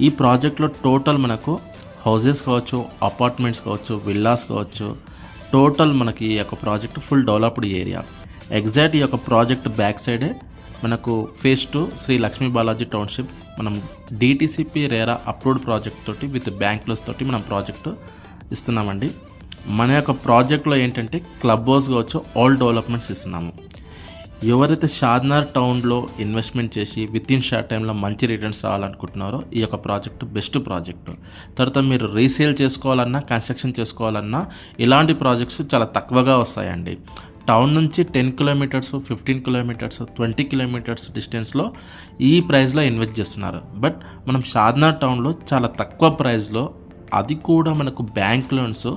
ఈ ప్రాజెక్ట్లో టోటల్ మనకు హౌజెస్ కావచ్చు, అపార్ట్మెంట్స్ కావచ్చు, విల్లాస్ కావచ్చు, టోటల్ మనకి ఈ యొక్క project full developed area. Exact ఈ యొక్క ప్రాజెక్ట్ బ్యాక్ సైడే మనకు ఫేజ్ 2 శ్రీ లక్ష్మీ బాలాజీ టౌన్షిప్ మనం డిటిసిపి రేరా అప్రూవ్డ్ ప్రాజెక్ట్ తోటి విత్ బ్యాంక్ లోన్స్ తోటి మనం ప్రాజెక్టు ఇస్తున్నామండి. మన యొక్క ప్రాజెక్ట్లో ఏంటంటే క్లబ్ హౌస్ కావచ్చు, ఆల్ డెవలప్మెంట్స్ ఇస్తున్నాము. ఎవరైతే షాద్నగర్ టౌన్లో ఇన్వెస్ట్మెంట్ చేసి విత్ ఇన్ షార్ట్ టైంలో మంచి రిటర్న్స్ రావాలనుకుంటున్నారో ఈ యొక్క ప్రాజెక్టు బెస్ట్ ప్రాజెక్టు. తర్వాత మీరు రీసేల్ చేసుకోవాలన్నా, కన్స్ట్రక్షన్ చేసుకోవాలన్నా ఇలాంటి ప్రాజెక్ట్స్ చాలా తక్కువగా వస్తాయండి. టౌన్ నుంచి 10 కిలోమీటర్స్, 15 కిలోమీటర్స్, 20 కిలోమీటర్స్ డిస్టెన్స్లో ఈ ప్రైస్లో ఇన్వెస్ట్ చేస్తున్నారు. బట్ మనం షాద్నగర్ టౌన్లో చాలా తక్కువ ప్రైస్లో, అది కూడా మనకు bank loans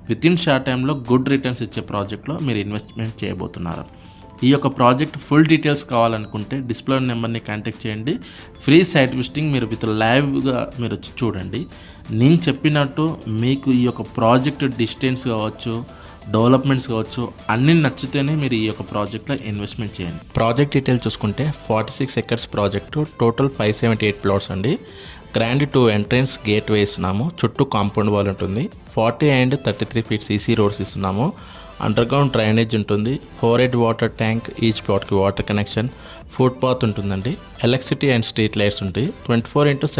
with in short టైంలో గుడ్ రిటర్న్స్ ఇచ్చే ప్రాజెక్ట్లో మీరు ఇన్వెస్ట్మెంట్ చేయబోతున్నారు. ఈ యొక్క ప్రాజెక్ట్ ఫుల్ డీటెయిల్స్ కావాలనుకుంటే డిస్ప్లే నెంబర్ని కాంటాక్ట్ చేయండి. ఫ్రీ సైట్ విజిటింగ్ మీరు విత్ లైవ్గా మీరు వచ్చి చూడండి. నేను చెప్పినట్టు మీకు ఈ యొక్క ప్రాజెక్ట్ డిస్టెన్స్ కావచ్చు, డెవలప్మెంట్స్ కావచ్చు, అన్నీ నచ్చితేనే మీరు ఈ యొక్క ప్రాజెక్ట్లో ఇన్వెస్ట్మెంట్ చేయండి. ప్రాజెక్ట్ డీటెయిల్స్ చూసుకుంటే 46 ఎకర్స్ ప్రాజెక్టు, టోటల్ 578 ప్లాట్స్ అండి. గ్రాండ్ 2 ఎంట్రన్స్ గేట్ వే ఇస్తున్నాము. చుట్టూ కాంపౌండ్ వాల్ ఉంటుంది. 40 and 33 feet సీసీ రోడ్స్ ఇస్తున్నాము. అండర్గ్రౌండ్ డ్రైనేజ్ ఉంటుంది. 4 వాటర్ ట్యాంక్, ఈచ్ ప్లాట్కి వాటర్ కనెక్షన్, ఫుట్ పాత్ ఉంటుందండి. ఎలక్ట్రిసిటీ అండ్ స్ట్రీట్ లైట్స్ ఉంటాయి. 24/7